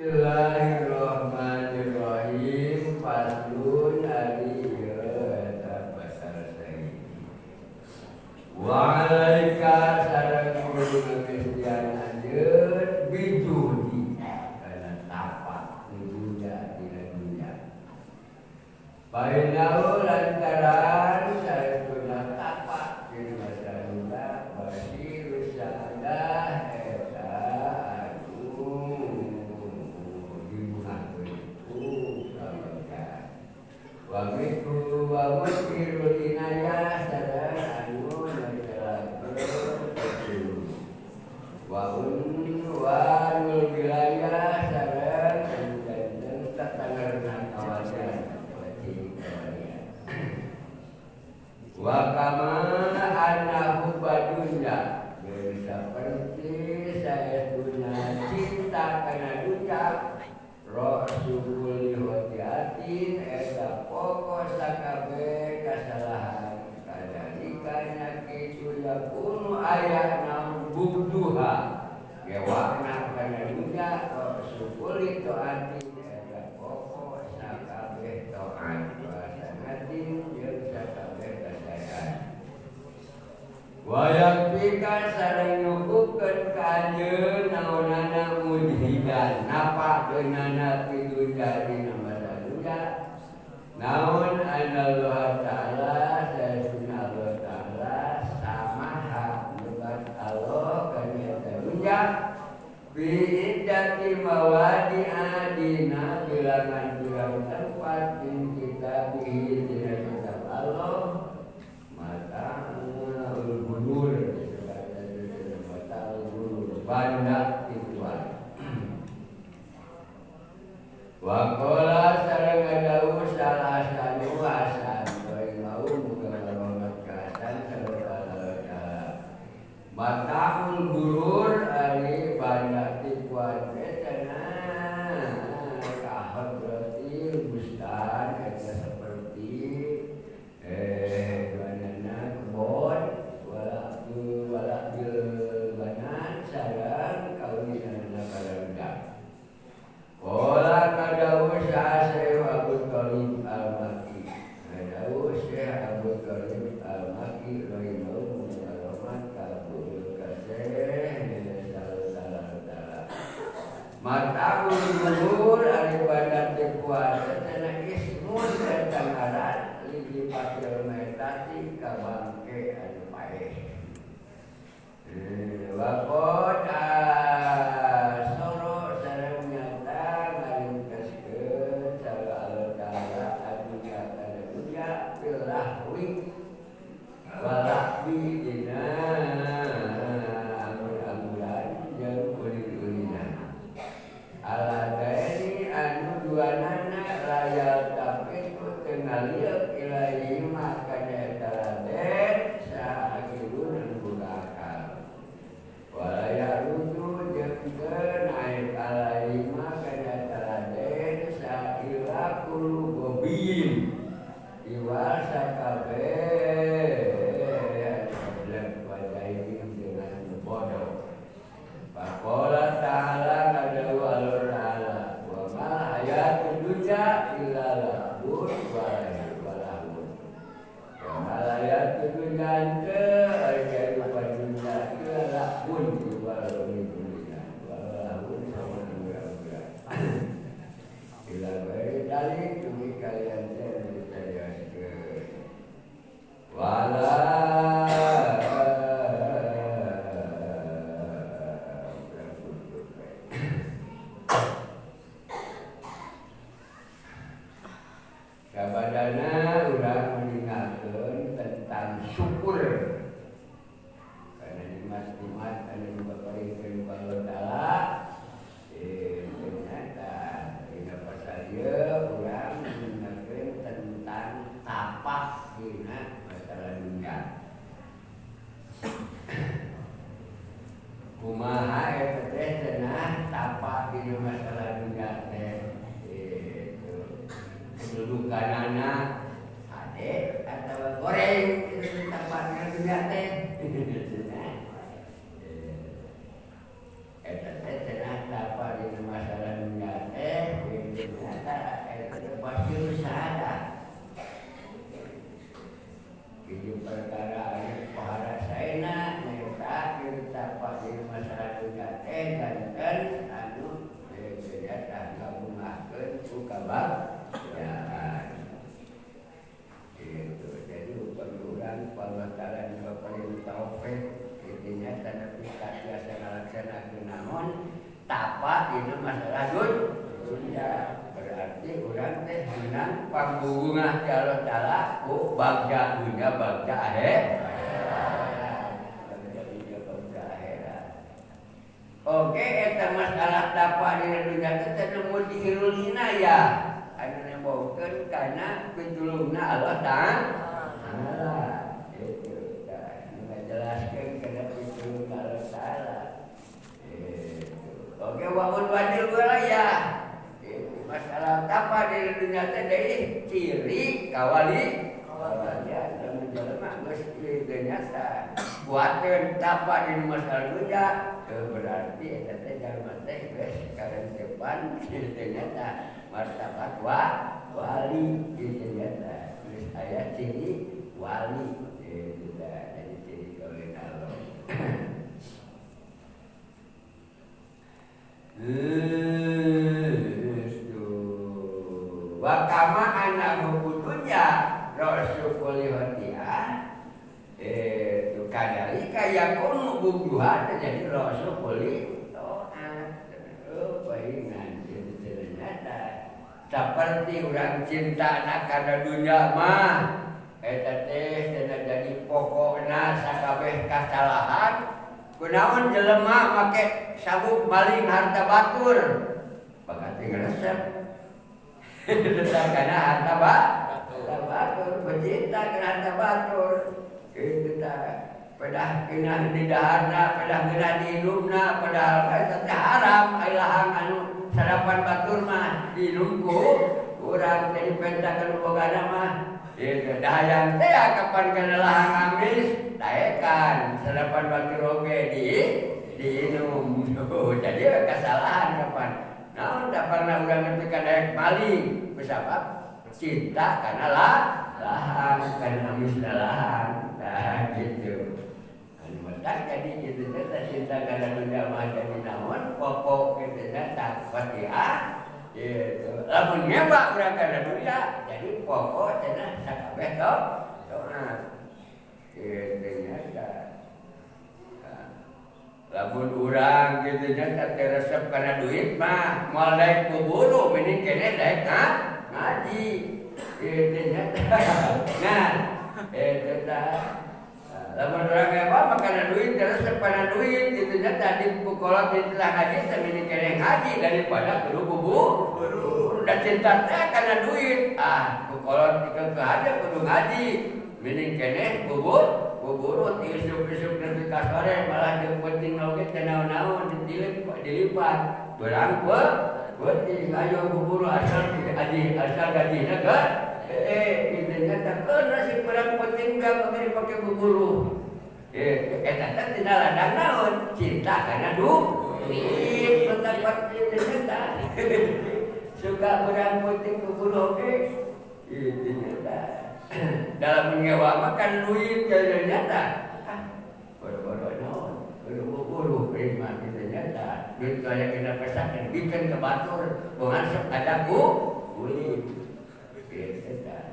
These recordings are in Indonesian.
Bismillahirrahmanirrahim. Faslun aliyya pasal sayyidi. Wa alaika sareng kudu Kristian anjeun bijudi kana tapak dunya dina dunya. Bainahu lantaran saestuna tapak dina masalah basirus sa'adah eta Wamiku wamukirul inayah sadar anu menjelakeun wanul wilayah sadar dan tatangarna kawasan wa kama annahu badunya seperti saestuna cinta kana dunya Rasulul hati eta pokok sakabeh kasalahan kadalika kitu yakunu ayatna bugduha gewakna kana dunya Rasulul hati eta pokok sakabeh taat wasanatin jeung sakabeh kasayaan wayang pika sareng nubukeun ka anjeun naonana mujhidan napa geunana pitu jadi nama dunya naon anallah taala sayyidina Allah taala samaha bukan Allah kana dunya bi iddati mawadi'a dina bilangan tempat din kita bi dina kitab Allah mata bandak tituan wakola sareng adau salah satu hasan bae mau muga ngalamat kasan sareng mataul gurur ari bandak tituan etana kahar berarti bustan eta seperti banana kebon wala banan sareng kawinan karendak Ola kadau Syekh Abu Thalib Al-Makki. Kadau Syekh Abu Thalib Al-Makki rahimahullah rahmat kabul kasih salah. Mataul gurur ari badan kuat cenah ismun tentang aran lipatil metati ka bangke anu paeh. Wakot soro sareng nyata ngaringkeskeun cara Allah taala anu nyata dunya bilahwi walahwi dina amul-amulan jeung ulin-ulinan ala daeni anu duanana layal tapi ku teu ngalieup ilahi makana eta raden saakilun anu boga akal walaya ruju jeung naik alaima kana taraden sakila kulu gobin iwal sakabeh lek wajai dengan bodoh faqala ta'ala kada walur ala wa ma hayatud dunya illa lahun wa lahun wa ma hayatud dunya kabadana urang meninggalkeun tentang syukur karena nikmat-nikmat anu dipaparikeun ku Allah taala ternyata dina pasal ieu urang meninggalkeun tentang tapak dina masalah dunya kumaha eta teh cenah tapak dina masalah dunya teh kedudukanana ade atau goreng itu tempatnya dunia teh eta teh cenah dapat di masalah dunia masalah dunia. Berarti orang teh menang panggungan Allah Ta'ala ku bagja dunia bagja akhirat. Oke, eta masalah tapa di dunia teh teu dihirulina ya. Anu nembokeun kana pitulungna Allah Ta'ala. Itu kan ngajelaskeun kana pitulung Allah Ta'ala. Oke, wabun wadil ya. Masalah tapa di dunia teh deui ciri kawali ya menjelma geus ieu nyata. Buatkeun tapa di masalah dunia berarti eta teh jalma teh geus karencepan ieu nyata martabat wali ieu nyata. Geus aya ciri wali itu dah jadi ciri kaulin Allah. Wa kama ana hubudunya rasul hatiah kadalika yakunu bubuhan jadi rasul toat baingan jadi ternyata seperti orang cinta nak kana dunia mah eta teh jadi pokokna sakabeh kasalahan kunaon jelema make sabuk maling harta batur pagati ngaresep karena harta batur bercinta karena harta batur itu dah pedah kena di daharna pedah kena di ilumna padahal itu haram ilahang anu sarapan batur mah di ilumku urang jadi pentakan bogana mah itu dahayang teh kapan kena lahang amis daekan sarapan batur oge di inum jadi kesalahan kapan. Nah, tak pernah orang ngerti daek maling, bersabab cinta karena lahan, karena amisna lahan, nah gitu. Anu tak jadi gitu cinta karena dunia mah jadi naon, pokok gitu tak Fatihah. Gitu. Lamun nyewa urang karena dunia, jadi pokok cenah sakabeh doa. Gitu nya. Lamun urang gitu nya teh resep kana duit mah moal daek buburu mending kene daek ngaji kitu nya. Nah, eta tah lamun urang apa makana duit resep kana duit kitu nya tadi pukolot ditelah ngaji teh mending kene ngaji daripada kudu buburu dan cinta teh kana duit. Pukolot dikeun ada kudu ngaji mending kene buburu isuk-isuk nanti kasore malah jeung penting oge teh naon-naon dilipat berang penting ayo buburu asal gajina ke kitu nya teh si berang penting gak pake buburu eta teh tina ladang naon cinta kana duit pendapat kitu nya suka berang penting buburu oge kitu nya dalam menyewa makan duit jadi nyata bodoh-bodoh naon buru-buru prima gitu nyata duit kaya kena pesak dan bikin ke batur bongan sok ada kulit gitu dah.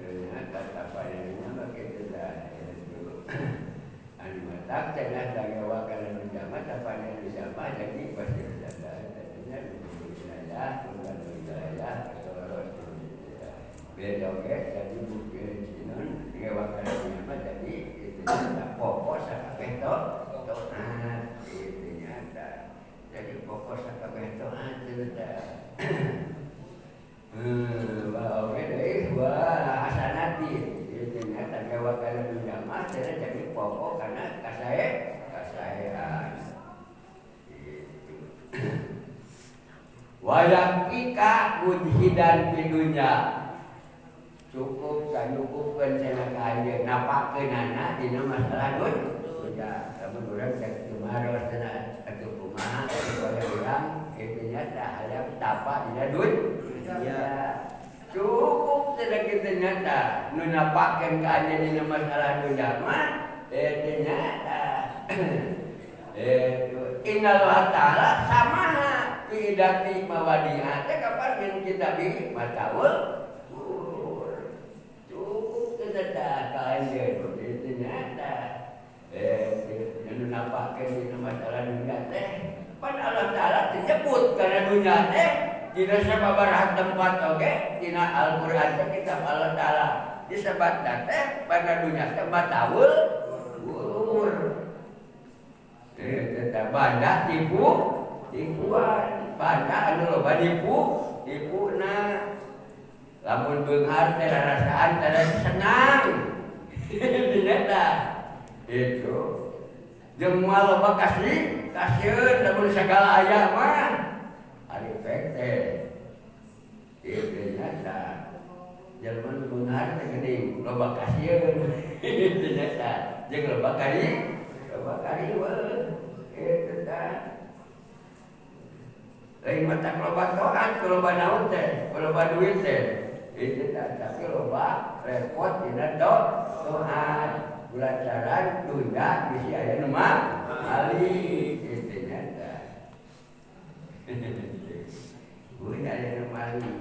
Ternyata apa yang nama gitu dah anu matak cenah dagewa kana menjamat apa yang dijamah jadi pasti ada tadinya wilayah bukan wilayah atau beda oke jadi bukan sinon dagewa kana menjamat jadi itu adalah pokok sakabeh taat itu nyata jadi pokok sakabeh taat itu dah oke deh hasanati itu nyata dagewa kana menjamat jadi pokok karena kasayaan itu. Wayakika mujhidan di dunia cukup sanyukupkeun cenah ka anjeun napakeun anak dina masalah dunia. Lamun urang cek kumaha cenah atuh kumaha supaya urang kitu nya tah hayang tapa dina dunia. Cukup cenah kitu nya tah nu napakeun ka anjeun dina masalah dunia mah itu nyata. Innallah ta'ala samaha fi idati mawadi'ah kapan min kita bi mataul cukup kita dah kain dia itu dinapakeun dina masalah dunia teh. Pan Allah Ta'ala disebut karena dunia teh dina sababaraha tempat oge dina Al-Qur'an teh kitab Allah Ta'ala disebutna teh pada dunia teh batawul gurur. Teh banda tipuan, banda anu loba tipuna. Lamun beunghar teh rasaan teh senang. Dineta itu jeung moal loba kasieun lamun sagala aya mah ari pete itu nyata jelema nu beunghar teh geuning loba kasieun nyata jeung loba kari weuh itu tah lain mata loba toat loba naon teh loba duit teh itu tah tapi loba repot dina toat belajaran dunia bisi aya nu mah ali itu nyata beuh aya nu mali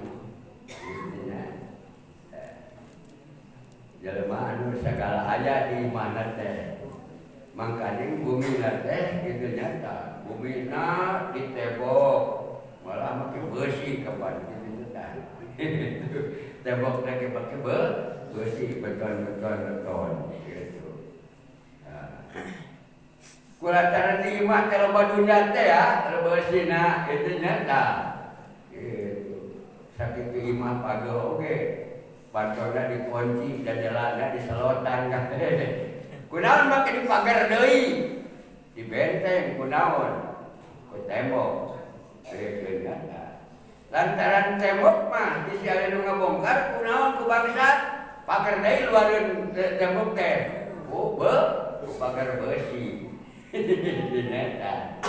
itu nyata jelema anu sagala aya di mana teh mangkane bumi teh itu nyata bumina ditebok malah make beusi kapan gitu tah tembok teh pake beusi beton gitu. Kulantaran di imah teh loba dunya teh ya, beusina itu nyata. Gitu. Sakitu imah pageuh oge, pantona dikunci, jandelana diselotan ka teh. Kunaon make dipager deui? Di benteng kunaon? Ku tembok. Itu nyata. Lantaran tembok mah bisi aya nu ngabongkar kunaon ku bangsat pager deui luareun tembok teh ku pager beusi dineta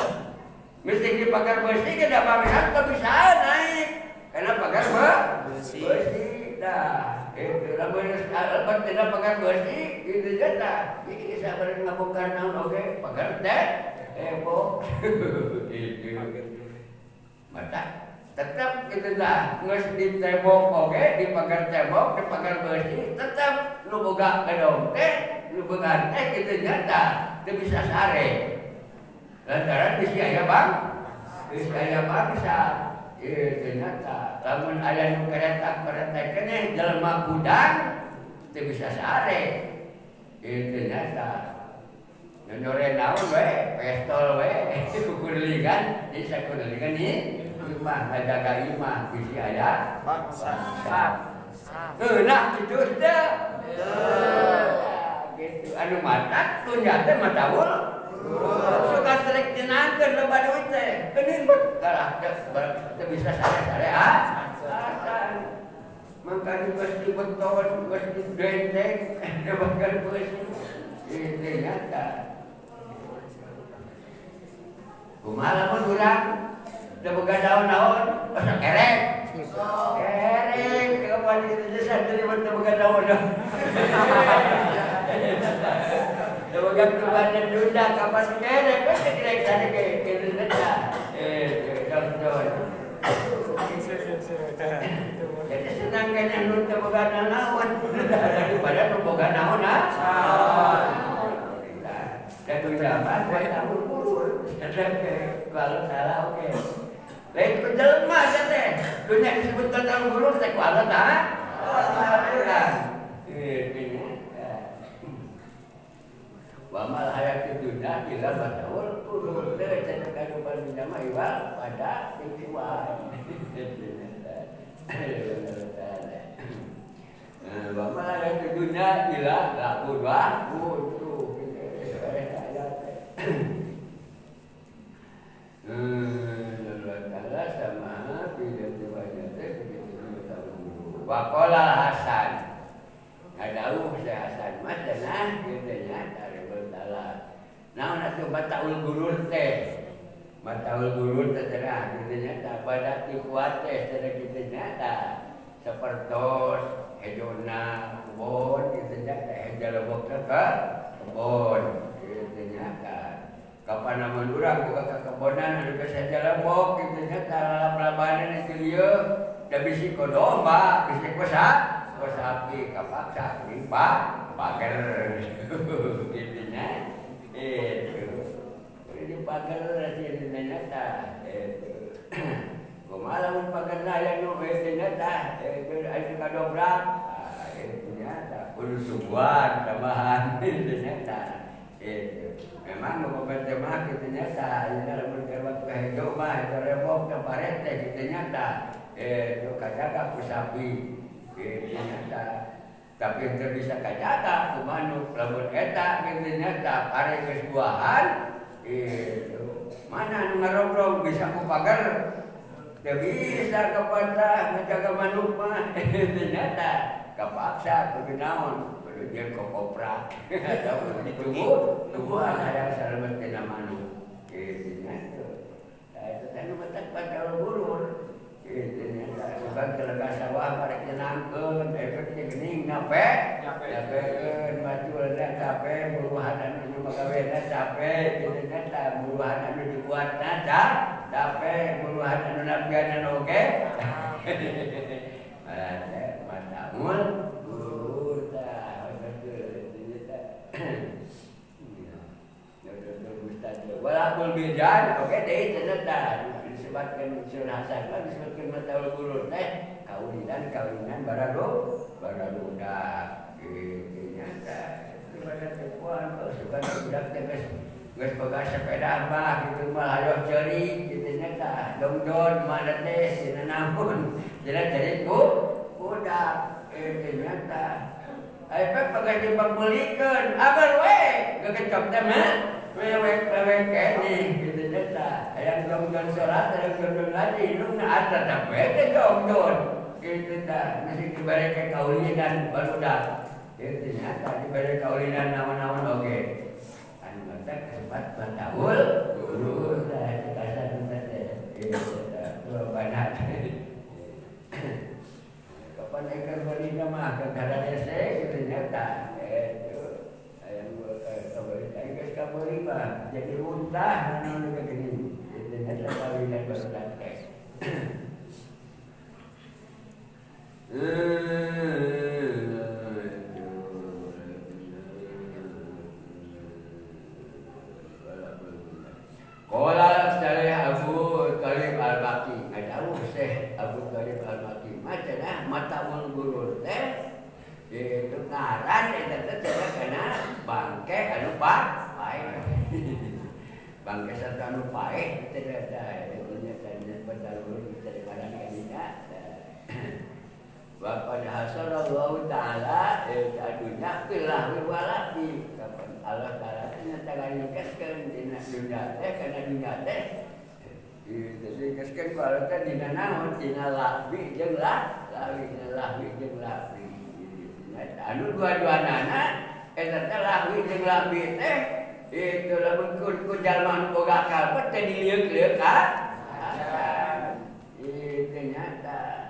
mesti dipager beusi ge da bangsat teu bisa naik karena pager beusi dah itu lamun albat tidak pager beusi kitu eta iki sabar ngabongkar naon oge pager tembok itu mata tetap gitu dah geus di tembok oge di pagar tembok di pagar beusi tetap nu boga gedong teh nu boga teh kitu nyata teu bisa sare lantaran bisi aya bangsa ieu nyata lamun aya nu kereta keneh jelema budang teu bisa sare ieu nyata nyore naon we pistol we kukulingan di sakulingan ni imah jaga imah bisi aya bangsa nah kitu teh gitu anu mata dunya teh matawul suka trek dinakeun loba duit teh geuning bet kalah teu bisa sare-sare mangkana geus dibeton geus dibenteng bahkan beusi itu nyata kumaha lamun urang teu boga daun-daun basa kerek kapan itu santri teu boga daun teu boga tubanan Sunda kapan kerek teh kerek sana ke Indonesia daun-daun jadi senang kan anu teu boga naon daripada nu boga naon dan ucapan kalau salah oke. Lain ku jelema teh. Dunya disebutkan tahun guru teh ku Allah Ta'ala. Wa mal hayatid dunya illa mata'ul ghurur. Teh cenah kadupan dunya mah iwal pada tipuan. Wa mal hayatid dunya illa laqul wa Waqala Hasan ngadawuh si Hasan mah cenah kitu nya tarebeul tala naon atuh mataul gurur teh mataul gurur teh cenah kitu nya ta pada kuat teh cenah kitu nya ta sapertos hejona kebon kitu nya teh hejalobok teh kebon kitu nya ta kapan namun urang buka kebonan anu geus hejalobok kitu nya ta lalap-labanan itu lieu da bisi ko domba, bisi ko sapi, kapaksa, nimpa, pager, gitu nya, itu. ternyata itu kadobrak ternyata kudu subuhan tambahan ternyata itu memang membaca mah ternyata ini lamun kerbat kehidup mah itu remok ke parete ternyata itu kajaga ku sapi ternyata tapi teu bisa kajaga ku manuk lamun eta ternyata are geus buahan itu mana anu ngarongrong bisa ku pagar teu bisa kapantah menjaga manuk mah ternyata kapaksa kudu naon kudu jeung koprak atau ditunggu ada yang selamat kena manuk ternyata itu tanu matak pada burur ternyata bukan kelega sawah parek nyenangkeun efek geuning nyapekeun macul dan capek buruhan anu magawena capek ternyata buruhan anu dibuatna capek buruhan anu nabianan oge matamun guru tah ternyata walakul bidan oge deui ternyata disebutkan unsur hasan lah disebutkan mataul guru teh kawinan barado udah ternyata ibadah tekuan suka budak teh geus boga sepeda mah kitu mah hayo ceuri kitu nya dongdon mana teh cenah namun cenah ceuri budak ternyata efek pakai dibelikeun agar we geukencok teh mah wewek kene kitu nya aya dongdon salat aya dongdon lagi nu ada tapi teh dongdon kitu tah mesti dibere ke kaulinan barudak kitu nya dibere kaulinan naon-naon oge anu matak sempat mataul guru tah kasan teh kitu banat kapan ekor balina mah kadang ese kitu nya tah itu aya kabari geus kabari mah jadi muntah naon nu geuning kitu nya kawinan barudak teh Qala Syekh Abu Thalib Al-Baqi adawu Syekh Abu Thalib Al-Baqi macenah mataul gurur teh itu ngaran eta teh cenah kana bangke anu paeh bangke sarta anu paeh teh da nya cenah mataul teh kana kana wa qad hasallallahu ta'ala adunya fillah wala fi kapan Allah taala nyata ngikeskeun dina dunya teh kana dunya teh itu dikeskeun ku Allah teh dina naon dina lahwi jeung lahwi anu dua-duanana eta teh lahwi jeung lahwi teh itu lamun ku jalma anu boga akal teh dilieuk-lieuk itu nyata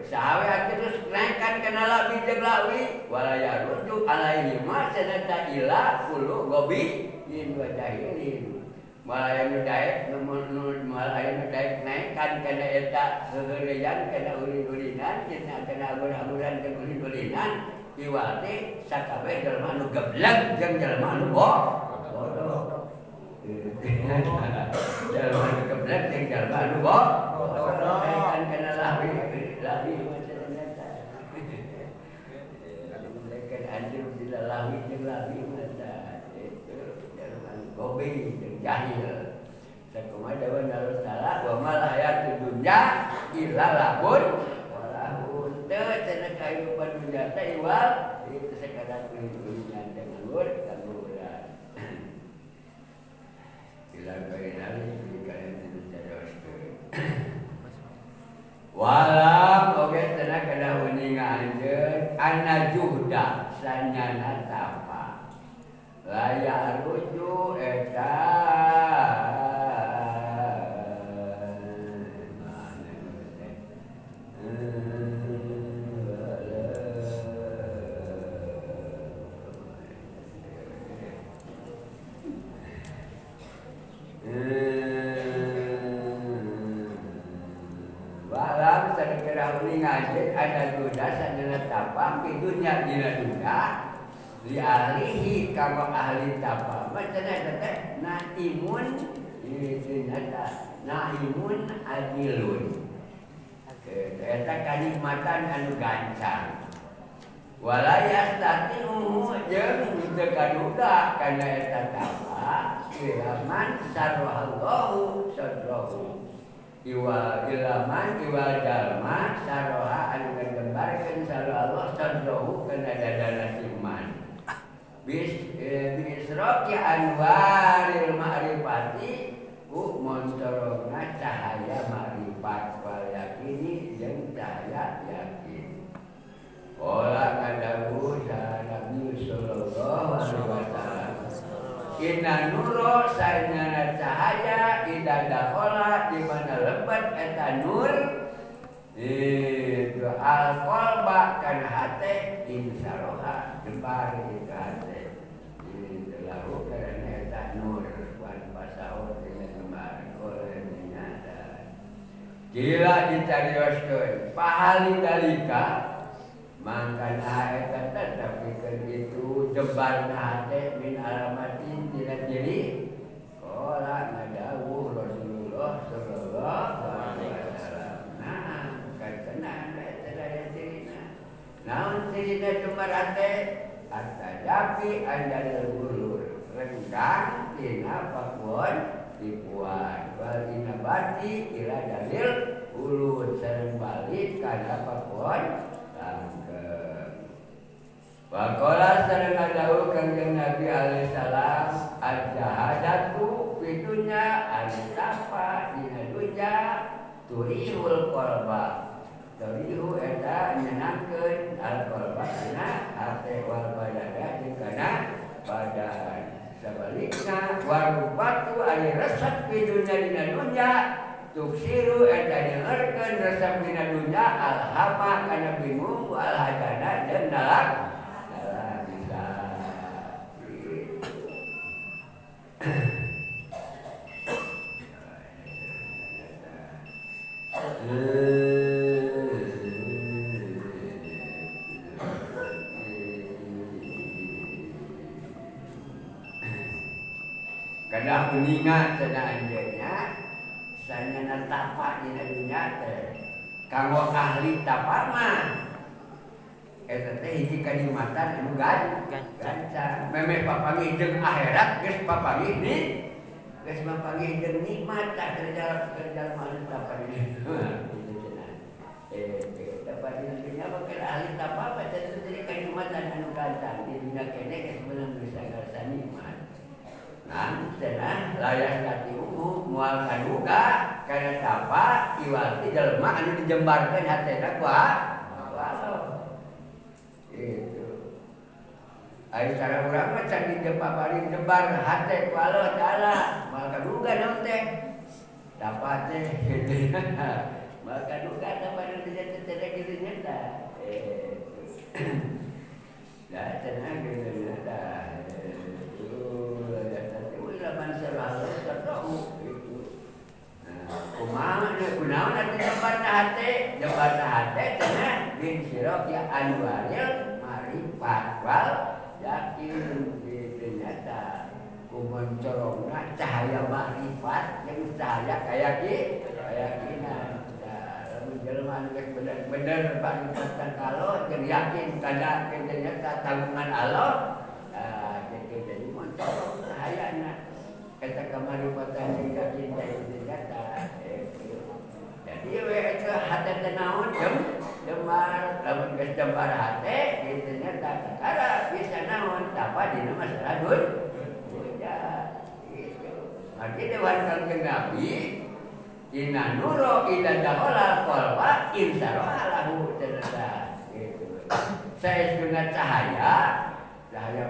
sahawe terus naikkan kana lawi jeung lawi walaya rujuk alaihi ma sanata ila kullu gobi in wa jahilin malaya nu daek malaya nu daek naikkan kana eta heureyan kana ulin-ulinan cenah kana agur-aguran jeung ulin-ulinan iwate sakabeh jelema nu geblek jeung jelema nu bodoh jelema nu geblek jeung jelema nu bodoh naikkan kana lawi macam nyata. Mereka anjur bila lawi jeung lawi mata itu jalan gobi jeung jahil. Sakumaha dawan Allah Taala wa mal hayatud dunya illa lahun wa lahun. Teu cenah kahidupan dunya teh iwal itu sekadar dunya teh nganggur kamuran. Ila bainal dikalian walam oge cenah kana uninganjeun anajuhda sanyana tapa laya ruju eta ngajek ada duda sanana tapam di dunia dina duda li ahlihi kama ahli tapam macana teh naimun itu nyata naimun adilun Eta kanikmatan anu gancang. Walayas tati jeung teu kaduga kana eta tapa ilaman sarrohallahu sadrahu. Ilaman iwal jalma sarroha anu nggambarkeun sarrohallahu sadrahu kana dadana siman. Bisroki anwaril ma'rifati ku moncorongna cahaya ma'rifat wal yakini jeung cahaya yakin. Ola kadawu Nabi sallallahu alaihi wasallam. Inna nuro sayyana cahaya idza dakhala di mana lebat eta nur itu al-qalba kana hate insaroha jembar itu hate. Lalu karena eta nur wan pasahur dengan kemarin oleh nyata. Gila dicarioskeun pahali dalika mangkana eta tapi itu jembarna hate min alamatin tina ciri qala ngadawuh Rasulullah sallallahu alaihi wasallam. Nah, kana eta daya cirina. Naon cirina jembar hate? At-tadafi anjalil gulur rendang tina pakon tipuan wal inabati ila dalil ulun sareng balik kana pakon tangkep. Waqala sareng dawuh kanjeng Nabi alaihi salam al-jahadatu fitunya al-tafa dina dunya turihul qalba. Tarihu eta nyenangkeun al-qalba dina hate wal badana jeung kana badan. Sabalikna warubatu ari resep pidunya dina dunya tuksiru eta nyeurkeun resep dina dunya alhama kana bingung wal hadana jeung nalak bisa. Kada kuningat cenah anjeunnya sanyana tapa dina dunya teh kanggo ahli tapa mah eta teh hiji kanikmatan anu gancang. Memeh papanggih jeung akhirat geus papanggih di geus papanggih jeung nikmat kerja anu tapa dina itu cenah. Tapa dina dunya bakal ahli tapa baca jadi kanikmatan anu gancang di dunya kene geus meunang bisa ngarasa nikmat. Nah, cenah layas kati umum moal kaduga kana tapa iwati jelema anu dijembarkeun hatena ku Allah. Itu. Ai cara urang mah can dijembar hate ku Allah taala, moal kaduga naon teh? Tapa teh moal kaduga tapa anu dijembar kitu nyata. Dah cenah kitu nyata. Kunaon atuh jembarna hate cenah min sirok ya anwaril marifat wal yakin ternyata kumoncorongna cahaya marifat jeung cahaya keyakinan. Lamun jelema anu geus bener-bener marifatan Allah jeung yakin kana ternyata tanggungan Allah jadi moncorong cahayana eta kamarifatan jeung yakin ternyata. Jadi we hate teh naon jembar lamun geus jembar hate kitu nya takara bisa naon tapa dina masalah dunya gitu. Maki dewan kanjeng Nabi inna nuro idza dakhala qalba insaraha lahu cenah gitu. Saestuna cahaya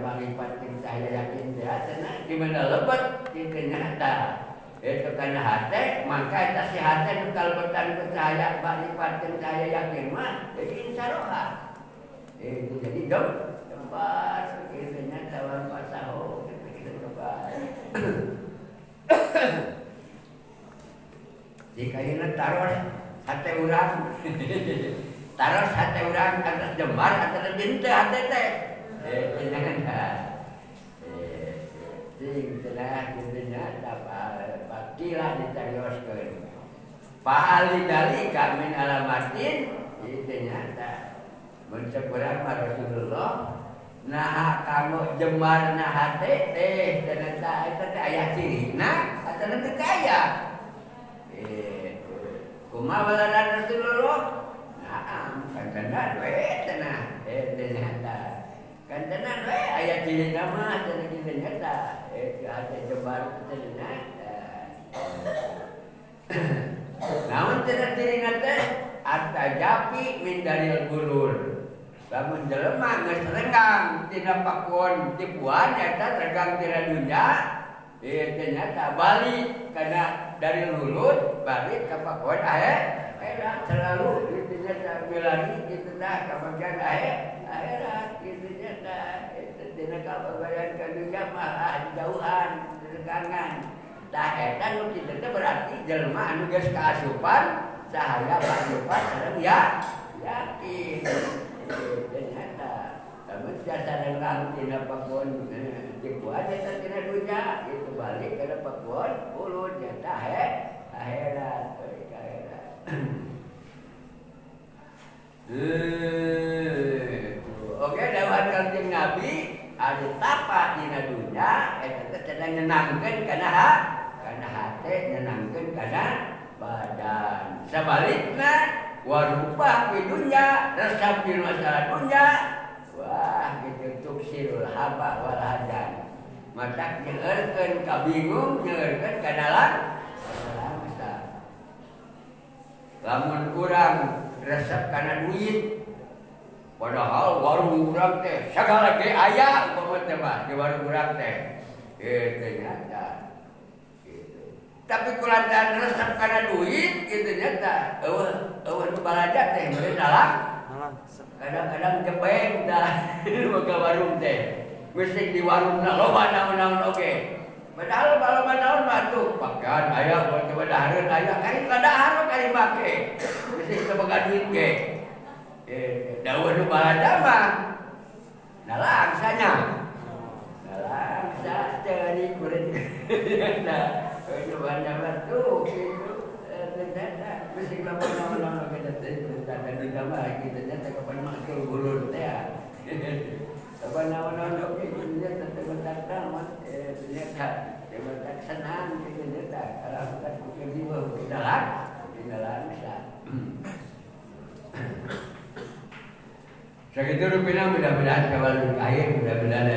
marifat jeung cahaya yakin teh cenah di mana lebat di kenyata. Itu karena hati, maka eta si hati nu kalbetan ku cahaya marifat jeung cahaya yakin mah jadi insaroha. Itu jadi jembar kitu nya tawan pasaho kitu jembar. Jika ieu taros hati urang. Taros hati urang atas jembar atas binte hati teh. Jangan sing telah kitu nya Kila ditarioskeun Fa'ali dalika min alamatin itu nyata. Mencekurang Rasulullah nah kamu jemar nah hati teh ternyata itu aya cirina atau nanti kaya kumaha waladan Rasulullah nah kantenan we cenah ternyata kantenan we aya cirina mah cenah kitu nyata hati jemar ternyata namun cenah cirina teh at-tajafi min daril gurur. Lamun jelema geus renggang tina pakuan tipuan eta renggang tina dunya ternyata balik kana dari lulut balik ka pakuan akhirat selalu itu nyata milani kitu tah ka bagian akhirat kitu nyata itu tina kabayan ka dunya mah jauhan renggangan tah eta nu kitu teh berarti jelema anu geus kaasupan cahaya pasupan sareng yakin ternyata tapi jasa renggang tina pakuan tipu aja tina dunya itu balik ke pakuan ulut nyata akhirat oke dawuhan Kanjeng Nabi ada tapa dina dunya eta teh cenah nyenangkeun kana hate nyenangkeun kana badan sabalikna warubah di dunia, resap di masalah dunia, wah gitu tuksirul haba wal hajan. Matak nyeurkeun kabingung, nyeurkeun kadalang, lamun urang resep kana duit, padahal warung urang teh sagala ge aya umpama teh mah di warung urang teh, ternyata. Tapi kulantaran resep kana duit gitu nyata eueuh nu balaja teh meureun dalang kadang-kadang jebeng dah boga warung teh mesti di warungna loba naon-naon oge padahal loba naon mah tuh pakan aya buat dahareun aya kari kadahar kari make mesti boga duit ge dawuh nu balaja mah dalang sanya dalang sa teuing kuring itu banyak tuh gitu ternyata mesti lamun naon-naon kita teh tanda di kamar kita nyata kapan makel gulur teh apa naon-naon oke gitu nyata teman-teman mah ternyata teman senang gitu nyata kalau kita kudu jiwa di dalam bisa segitu rupina mudah-mudahan kawal air mudah-mudahan